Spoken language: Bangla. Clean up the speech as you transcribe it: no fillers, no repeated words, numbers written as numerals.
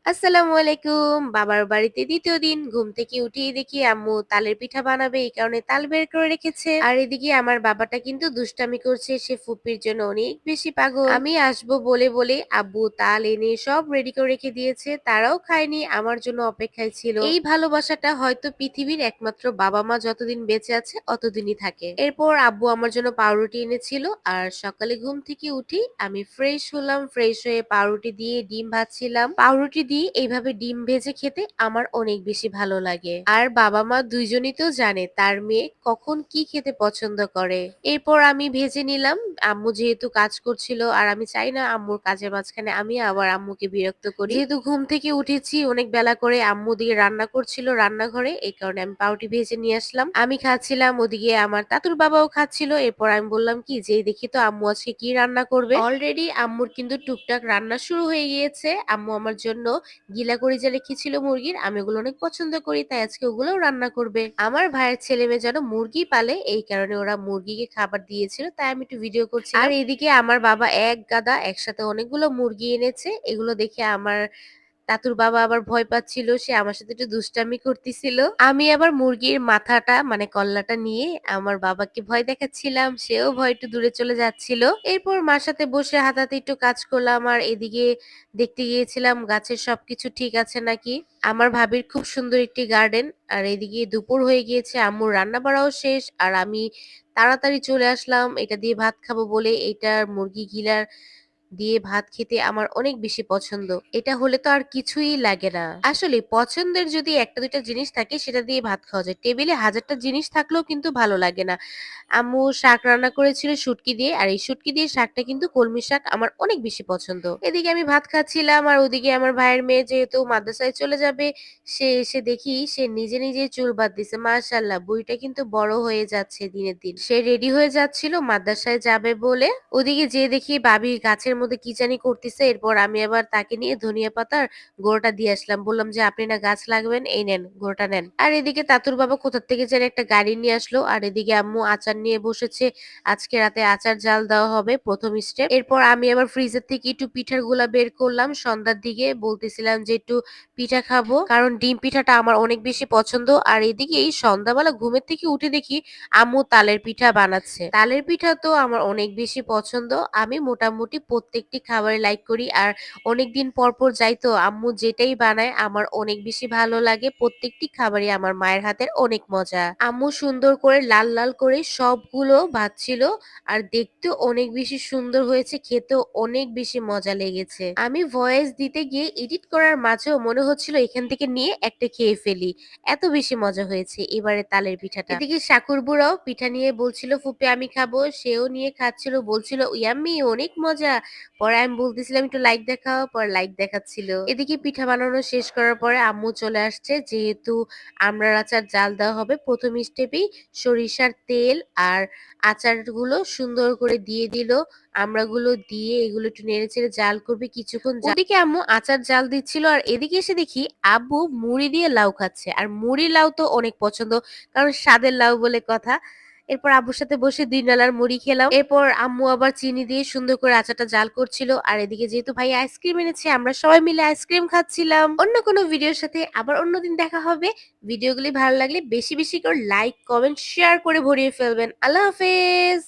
আসসালামু আলাইকুম। বাবার বাড়িতে ২য় দিন। ঘুম থেকে উঠেই দেখি আম্মু তালের পিঠা বানাবে এই কারণে তাল বের করে রেখেছে। আর এদিকে আমার বাবাটা কিন্তু দুষ্টামি করছে। সে ফুপির জন্য অনেক বেশি পাগল। আমি আসবো বলে আব্বু তাল এনে সব রেডি করে রেখে দিয়েছে। তারাও খায়নি, আমার জন্য অপেক্ষায় ছিল। এই ভালোবাসাটা হয়তো পৃথিবীর একমাত্র বাবা-মা যতদিন বেঁচে আছে অতদিনই থাকে। এরপর আব্বু আমার জন্য পাউরুটি এনেছিল। আর সকালে ঘুম থেকে উঠেই আমি ফ্রেশ হলাম। ফ্রেশ হয়ে পাউরুটি দিয়ে ডিম ভাজছিলাম। পাউরুটি দিয়ে এইভাবে ডিম ভেজে খেতে আমার অনেক বেশি ভালো লাগে। আর বাবা-মা দুইজনই তো জানে তার মেয়ে কখন কি খেতে পছন্দ করে। এরপর আমি ভেজে নিলাম। আম্মু যেহেতু কাজ করছিল আর আমি চাই না আম্মুর কাজের মাঝখানে আমি আবার আম্মুকে বিরক্ত করি। যেহেতু ঘুম থেকে উঠেছি অনেক বেলা করে, আম্মু দিকে রান্না করছিল রান্নাঘরে, এই কারণে আমি পাউরুটি ভেজে নিয়ে আসলাম। আমি খাচ্ছিলাম, ওদিকে আমার তাতুর বাবাও খাচ্ছিল। এরপর আমি বললাম কি যে দেখি তো আম্মু আজকে কি রান্না করবে। অলরেডি আম্মুর কিন্তু টুকটাক রান্না শুরু হয়ে গিয়েছে। আম্মু আমার জন্য গিলা কলিজা রেখেছিল মুরগির। আমি ওগুলো অনেক পছন্দ করি, তাই আজকে ওগুলোও রান্না করবে। আমার ভাইয়ের ছেলে মেয়ে যেন মুরগি পালে, এই কারণে ওরা মুরগিকে খাবার দিয়েছিল, তাই আমি একটু ভিডিও করছিলাম। আর এদিকে আমার বাবা এক গাদা একসাথে অনেকগুলো মুরগি এনেছে। এগুলো দেখে আমার তাতুর বাবা আবার ভয় পাচ্ছিল, সে আমার সাথে একটু দুষ্টামি করতেছিল। আমি আবার মুরগির মাথাটা মানে কল্লাটা নিয়ে আমার বাবাকে ভয় দেখাচ্ছিলাম, সেও ভয় একটু দূরে চলে যাচ্ছিল। এরপর মার সাথে বসে হাতাহাতি একটু কাজ করলাম আর এদিকে দেখতে গিয়েছিলাম গাছের সবকিছু ঠিক আছে নাকি। আমার ভাবির খুব সুন্দর একটি গার্ডেন। আর এদিকে দুপুর হয়ে গিয়েছে, আম্মুর রান্না বাড়াও শেষ আর আমি তাড়াতাড়ি চলে আসলাম এটা দিয়ে ভাত খাবো বলে। এইটার মুরগি গিলার দিয়ে ভাত খেতে আমার অনেক বেশি পছন্দ। এটা হলে তো আর কিছুই লাগে না। আসলে পছন্দের যদি একটা দুইটা জিনিস থাকে সেটা দিয়ে ভাত খাওয়া যায়। টেবিলে হাজারটা জিনিস থাকলেও কিন্তু ভালো লাগে না। আম্মু শাক রান্না করেছিল শুটকি দিয়ে, আর এই শুটকি দিয়ে শাকটা কিন্তু কলমি শাক আমার অনেক বেশি পছন্দ। এদিকে আমি ভাত খাচ্ছিলাম আর ওদিকে আমার ভাইয়ের মেয়ে যেহেতু মাদ্রাসায় চলে যাবে, সে এসে দেখি সে নিজে নিজে চুল বাঁধতেছে। মাশাআল্লাহ, বুড়িটা কিন্তু বড় হয়ে যাচ্ছে দিনের দিন। সে রেডি হয়ে যাচ্ছিল মাদ্রাসায় যাবে বলে। ওদিকে যেয়ে দেখি ভাবি গাছের মধ্যে কি জানি করতেছে। এরপর আমি আবার তাকে নিয়ে ধনিয়া পাতার গোড়াটা দিয়ে আসলাম। বললাম যে আপনি না গাছ লাগবেন, এই নেন গোড়াটা নেন। আর এদিকে তাতুর বাবা কোথা থেকে যেন একটা গাড়ি নিয়ে আসলো। আর এদিকে আম্মু আচার নিয়ে বসেছে। আজকে রাতে আচার জাল দেওয়া হবে প্রথম স্টেপ। এরপর আমি আবার ফ্রিজের থেকে একটু পিঠার গুলা বের করলাম। সন্ধ্যার দিকে বলতেছিলাম যে একটু পিঠা খাবো, কারণ ডিম পিঠাটা আমার অনেক বেশি পছন্দ। আর এদিকে এই সন্ধ্যাবেলা ঘুমের থেকে উঠে দেখি আম্মু তালের পিঠা বানাচ্ছে। তালের পিঠা তো আমার অনেক বেশি পছন্দ। আমি মোটামুটি প্রত্যেকটি খাবারে লাইক করি। আর অনেকদিন পর পর যাই তো আম্মু যেটাই বানায় আমার অনেক বেশি ভালো লাগে। প্রত্যেকটি খাবারই আমার মায়ের হাতের অনেক মজা। আম্মু সুন্দর করে লাল লাল করে সবগুলো ভাজছিল আর দেখতেও অনেক বেশি সুন্দর হয়েছে, খেতেও অনেক বেশি মজা লেগেছে। আমি ভয়েস দিতে গিয়ে এডিট করার মাঝেও মনে হচ্ছিল এখান থেকে নিয়ে একটা খেয়ে ফেলি, এত বেশি মজা হয়েছে এবারে তালের পিঠাটা। এদিকে শাকুর বুড়াও পিঠা নিয়ে বলছিল ফুপি আমি খাবো, সেও নিয়ে খাচ্ছিল, বলছিল ইয়াম্মি অনেক মজা। পরে আমি বলতেছিলাম একটু লাইক দেখাও, পরে লাইক দেখাচ্ছিল। এদিকে পিঠা বানানো শেষ করার পরে আম্মু চলে আসছে, যেহেতু আমড়ার আচার জাল দেওয়া হবে প্রথম স্টেপেই সরিষার তেল আর আচারগুলো সুন্দর করে দিয়ে দিল। আমড়াগুলো দিয়ে এগুলো একটু নেড়ে চেড়ে জাল করবে কিছুক্ষণ। ওদিকে আম্মু আচার জাল দিচ্ছিল আর এদিকে এসে দেখি আব্বু মুড়ি দিয়ে লাউ খাচ্ছে। আর মুড়ি লাউ তো অনেক পছন্দ, কারণ স্বাদের লাউ বলে কথা। এরপর আব্বুর সাথে বসে ২ ডালার মুড়ি খেলাম। এরপর আম্মু আবার চিনি দিয়ে সুন্দর করে আচারটা জাল করছিল। আর এদিকে যেহেতু ভাই আইসক্রিম এনেছে, আমরা সবাই মিলে আইসক্রিম খাচ্ছিলাম। অন্য কোনো ভিডিওর সাথে আবার অন্যদিন দেখা হবে। ভিডিওগুলি ভালো লাগলে বেশি বেশি করে লাইক, কমেন্ট, শেয়ার করে ভরিয়ে ফেলবেন। আল্লাহ হাফেজ।